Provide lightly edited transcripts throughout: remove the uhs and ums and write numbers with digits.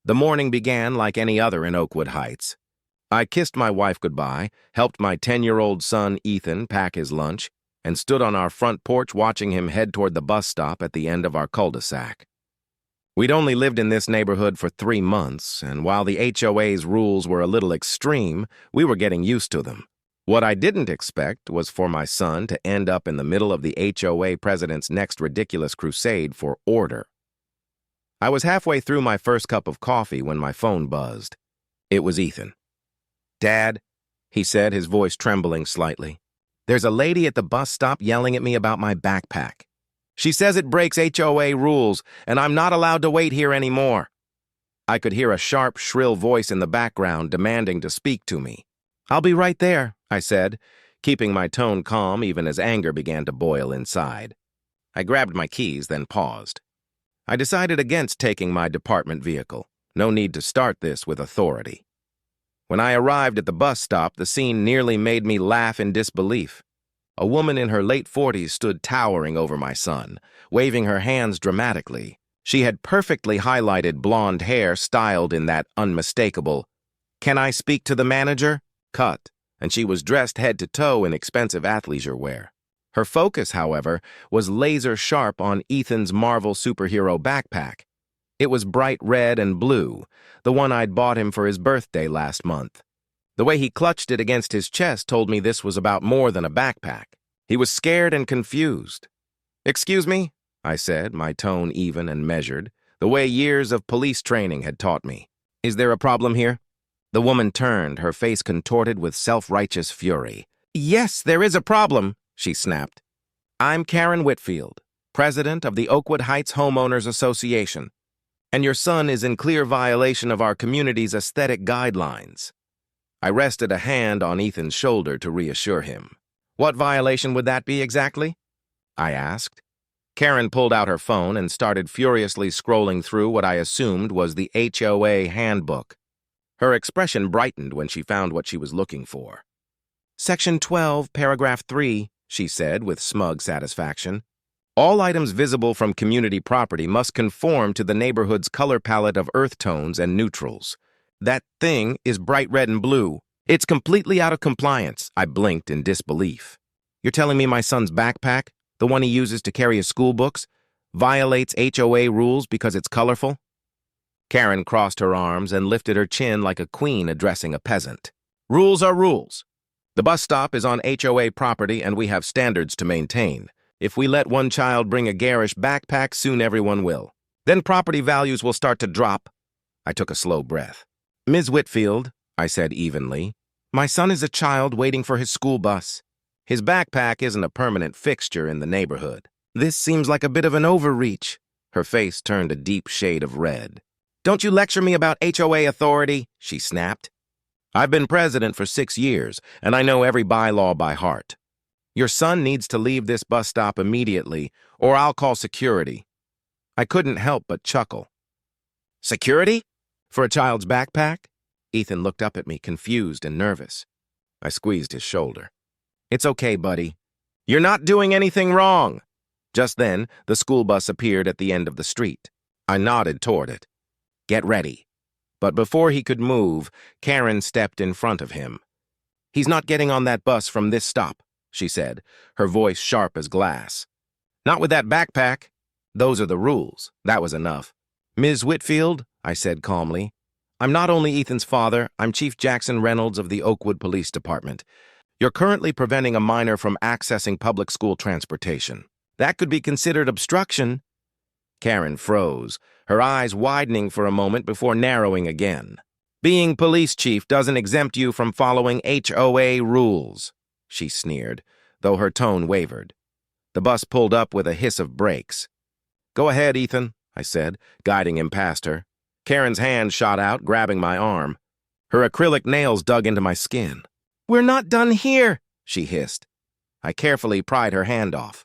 The morning began like any other in Oakwood Heights. I kissed my wife goodbye, helped my 10-year-old son Ethan pack his lunch, and stood on our front porch watching him head toward the bus stop at the end of our cul-de-sac. We'd only lived in this neighborhood for 3 months, and while the HOA's rules were a little extreme, we were getting used to them. What I didn't expect was for my son to end up in the middle of the HOA president's next ridiculous crusade for order. I was halfway through my first cup of coffee when my phone buzzed. It was Ethan. "Dad," he said, his voice trembling slightly, "there's a lady at the bus stop yelling at me about my backpack. She says it breaks HOA rules, and I'm not allowed to wait here anymore." I could hear a sharp, shrill voice in the background demanding to speak to me. "I'll be right there," I said, keeping my tone calm even as anger began to boil inside. I grabbed my keys, then paused. I decided against taking my department vehicle. No need to start this with authority. When I arrived at the bus stop, the scene nearly made me laugh in disbelief. A woman in her late 40s stood towering over my son, waving her hands dramatically. She had perfectly highlighted blonde hair styled in that unmistakable, "Can I speak to the manager?" cut, and she was dressed head to toe in expensive athleisure wear. Her focus, however, was laser-sharp on Ethan's Marvel superhero backpack. It was bright red and blue, the one I'd bought him for his birthday last month. The way he clutched it against his chest told me this was about more than a backpack. He was scared and confused. "Excuse me," I said, my tone even and measured, the way years of police training had taught me. "Is there a problem here?" The woman turned, her face contorted with self-righteous fury. "Yes, there is a problem," she snapped. "I'm Karen Whitfield, president of the Oakwood Heights Homeowners Association, and your son is in clear violation of our community's aesthetic guidelines." I rested a hand on Ethan's shoulder to reassure him. "What violation would that be exactly?" I asked. Karen pulled out her phone and started furiously scrolling through what I assumed was the HOA handbook. Her expression brightened when she found what she was looking for. "Section 12, paragraph 3, she said with smug satisfaction. "All items visible from community property must conform to the neighborhood's color palette of earth tones and neutrals. That thing is bright red and blue. It's completely out of compliance." I blinked in disbelief. "You're telling me my son's backpack, the one he uses to carry his school books, violates HOA rules because it's colorful?" Karen crossed her arms and lifted her chin like a queen addressing a peasant. "Rules are rules. The bus stop is on HOA property and we have standards to maintain. If we let one child bring a garish backpack, soon everyone will. Then property values will start to drop." I took a slow breath. "Ms. Whitfield," I said evenly, "my son is a child waiting for his school bus. His backpack isn't a permanent fixture in the neighborhood. This seems like a bit of an overreach." Her face turned a deep shade of red. "Don't you lecture me about HOA authority," she snapped. "I've been president for 6 years, and I know every bylaw by heart. Your son needs to leave this bus stop immediately, or I'll call security." I couldn't help but chuckle. "Security? For a child's backpack?" Ethan looked up at me, confused and nervous. I squeezed his shoulder. "It's okay, buddy. You're not doing anything wrong." Just then, the school bus appeared at the end of the street. I nodded toward it. "Get ready." But before he could move, Karen stepped in front of him. "He's not getting on that bus from this stop," she said, her voice sharp as glass. "Not with that backpack. Those are the rules." That was enough. "Ms. Whitfield," I said calmly, "I'm not only Ethan's father, I'm Chief Jackson Reynolds of the Oakwood Police Department. You're currently preventing a minor from accessing public school transportation. That could be considered obstruction." Karen froze, her eyes widening for a moment before narrowing again. "Being police chief doesn't exempt you from following HOA rules," she sneered, though her tone wavered. The bus pulled up with a hiss of brakes. "Go ahead, Ethan," I said, guiding him past her. Karen's hand shot out, grabbing my arm. Her acrylic nails dug into my skin. "We're not done here," she hissed. I carefully pried her hand off.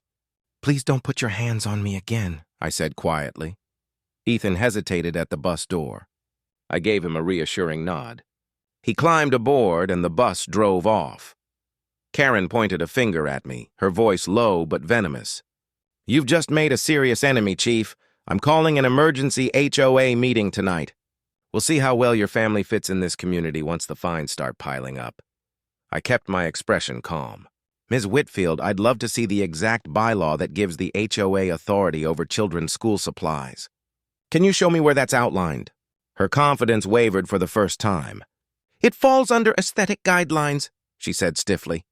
"Please don't put your hands on me again," I said quietly. Ethan hesitated at the bus door. I gave him a reassuring nod. He climbed aboard and the bus drove off. Karen pointed a finger at me, her voice low but venomous. "You've just made a serious enemy, Chief. I'm calling an emergency HOA meeting tonight." We'll see how well your family fits in this community once the fines start piling up. I kept my expression calm. Ms. Whitfield, I'd love to see the exact bylaw that gives the HOA authority over children's school supplies. Can you show me where that's outlined? Her confidence wavered for the first time. It falls under aesthetic guidelines, she said stiffly.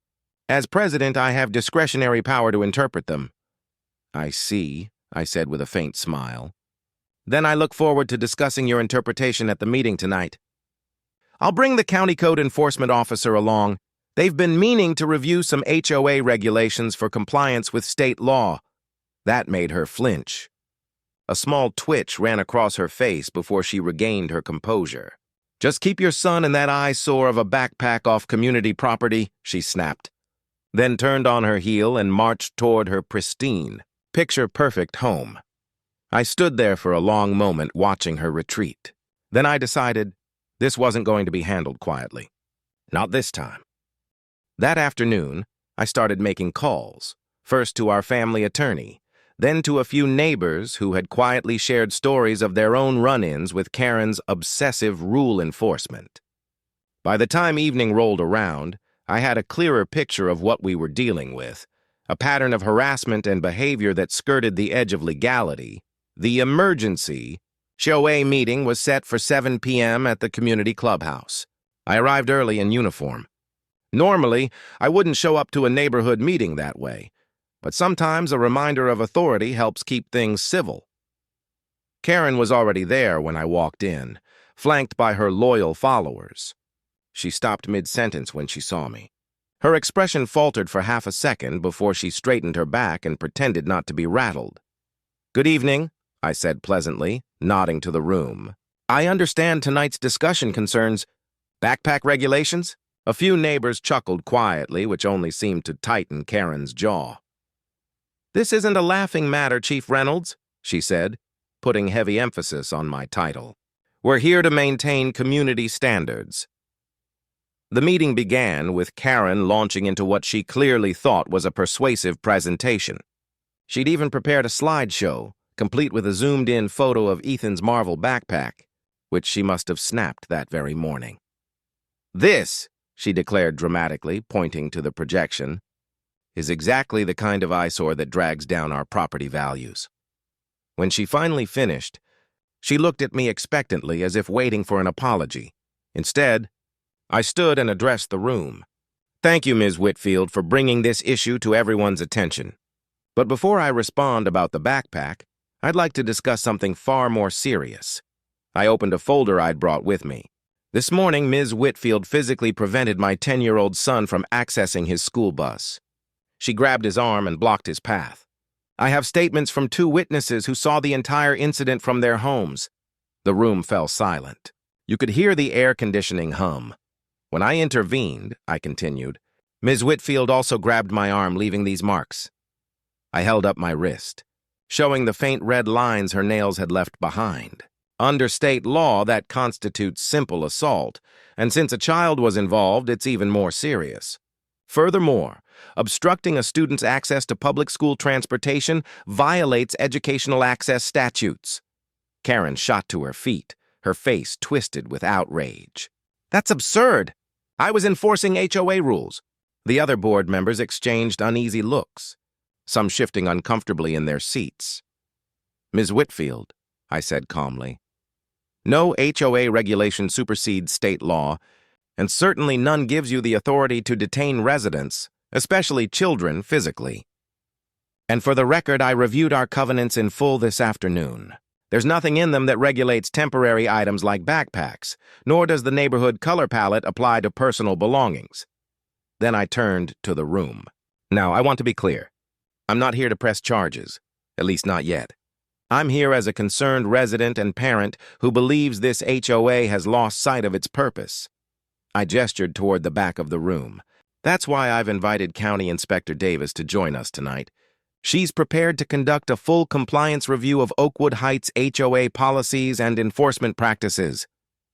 As president, I have discretionary power to interpret them. I see, I said with a faint smile. Then I look forward to discussing your interpretation at the meeting tonight. I'll bring the county code enforcement officer along. They've been meaning to review some HOA regulations for compliance with state law. That made her flinch. A small twitch ran across her face before she regained her composure. Just keep your son and that eyesore of a backpack off community property, she snapped. Then turned on her heel and marched toward her pristine, picture-perfect home. I stood there for a long moment watching her retreat. Then I decided this wasn't going to be handled quietly. Not this time. That afternoon, I started making calls, first to our family attorney, then to a few neighbors who had quietly shared stories of their own run-ins with Karen's obsessive rule enforcement. By the time evening rolled around, I had a clearer picture of what we were dealing with, a pattern of harassment and behavior that skirted the edge of legality. The emergency HOA meeting was set for 7 p.m. at the community clubhouse. I arrived early in uniform. Normally, I wouldn't show up to a neighborhood meeting that way, but sometimes a reminder of authority helps keep things civil. Karen was already there when I walked in, flanked by her loyal followers. She stopped mid-sentence when she saw me. Her expression faltered for half a second before she straightened her back and pretended not to be rattled. "Good evening," I said pleasantly, nodding to the room. "I understand tonight's discussion concerns backpack regulations?" A few neighbors chuckled quietly, which only seemed to tighten Karen's jaw. "This isn't a laughing matter, Chief Reynolds," she said, putting heavy emphasis on my title. "We're here to maintain community standards." The meeting began with Karen launching into what she clearly thought was a persuasive presentation. She'd even prepared a slideshow, complete with a zoomed-in photo of Ethan's Marvel backpack, which she must have snapped that very morning. "This," she declared dramatically, pointing to the projection, "is exactly the kind of eyesore that drags down our property values." When she finally finished, she looked at me expectantly as if waiting for an apology. Instead, I stood and addressed the room. "Thank you, Ms. Whitfield, for bringing this issue to everyone's attention. But before I respond about the backpack, I'd like to discuss something far more serious." I opened a folder I'd brought with me. "This morning, Ms. Whitfield physically prevented my 10-year-old son from accessing his school bus. She grabbed his arm and blocked his path. I have statements from 2 witnesses who saw the entire incident from their homes." The room fell silent. You could hear the air conditioning hum. When I intervened, I continued, "Ms. Whitfield also grabbed my arm, leaving these marks." I held up my wrist, showing the faint red lines her nails had left behind. Under state law, that constitutes simple assault, and since a child was involved, it's even more serious. Furthermore, obstructing a student's access to public school transportation violates educational access statutes. Karen shot to her feet, her face twisted with outrage. "That's absurd. I was enforcing HOA rules." The other board members exchanged uneasy looks, some shifting uncomfortably in their seats. "Ms. Whitfield," I said calmly, "no HOA regulation supersedes state law, and certainly none gives you the authority to detain residents, especially children, physically. And for the record, I reviewed our covenants in full this afternoon. There's nothing in them that regulates temporary items like backpacks, nor does the neighborhood color palette apply to personal belongings." Then I turned to the room. "Now, I want to be clear. I'm not here to press charges, at least not yet. I'm here as a concerned resident and parent who believes this HOA has lost sight of its purpose." I gestured toward the back of the room. "That's why I've invited County Inspector Davis to join us tonight. She's prepared to conduct a full compliance review of Oakwood Heights HOA policies and enforcement practices."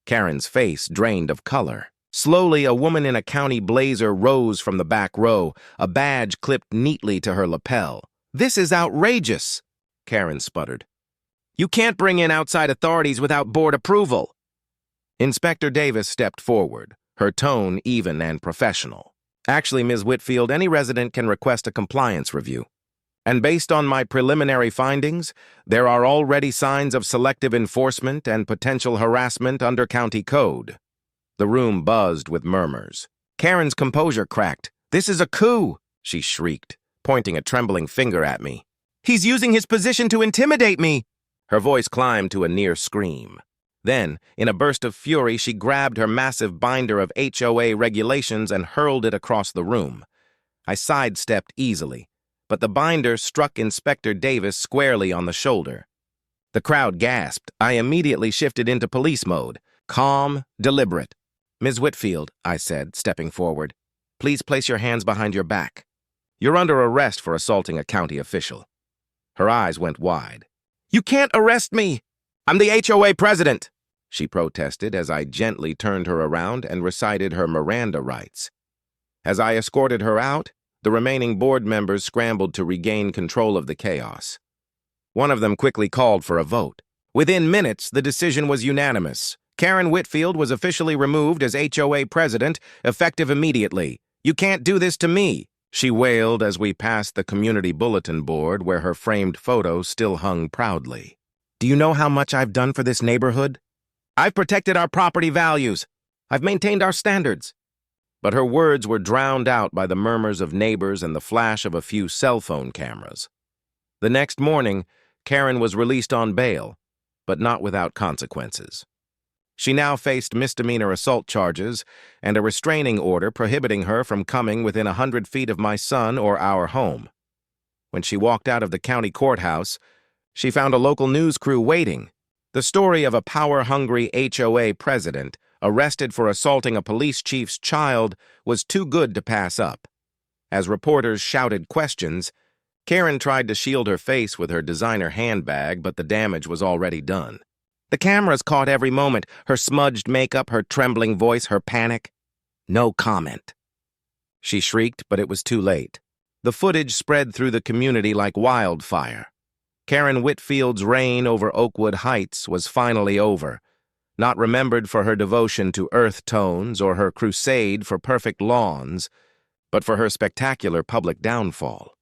Karen's face drained of color. Slowly, a woman in a county blazer rose from the back row, a badge clipped neatly to her lapel. "This is outrageous," Karen sputtered. "You can't bring in outside authorities without board approval." Inspector Davis stepped forward, her tone even and professional. Actually, Ms. Whitfield, any resident can request a compliance review. And based on my preliminary findings, there are already signs of selective enforcement and potential harassment under county code. The room buzzed with murmurs. Karen's composure cracked. "This is a coup," she shrieked, pointing a trembling finger at me. "He's using his position to intimidate me." Her voice climbed to a near scream. Then, in a burst of fury, she grabbed her massive binder of HOA regulations and hurled it across the room. I sidestepped easily, but the binder struck Inspector Davis squarely on the shoulder. The crowd gasped. I immediately shifted into police mode, calm, deliberate. "Ms. Whitfield," I said, stepping forward, "please place your hands behind your back. You're under arrest for assaulting a county official." Her eyes went wide. "You can't arrest me! I'm the HOA president!" she protested as I gently turned her around and recited her Miranda rights. As I escorted her out, the remaining board members scrambled to regain control of the chaos. One of them quickly called for a vote. Within minutes, the decision was unanimous. Karen Whitfield was officially removed as HOA president, effective immediately. "You can't do this to me," she wailed as we passed the community bulletin board where her framed photo still hung proudly. "Do you know how much I've done for this neighborhood? I've protected our property values. I've maintained our standards." But her words were drowned out by the murmurs of neighbors and the flash of a few cell phone cameras. The next morning, Karen was released on bail, but not without consequences. She now faced misdemeanor assault charges and a restraining order prohibiting her from coming within 100 feet of my son or our home. When she walked out of the county courthouse, she found a local news crew waiting. The story of a power-hungry HOA president arrested for assaulting a police chief's child was too good to pass up. As reporters shouted questions, Karen tried to shield her face with her designer handbag, but the damage was already done. The cameras caught every moment, her smudged makeup, her trembling voice, her panic. "No comment," she shrieked, but it was too late. The footage spread through the community like wildfire. Karen Whitfield's reign over Oakwood Heights was finally over, not remembered for her devotion to earth tones or her crusade for perfect lawns, but for her spectacular public downfall.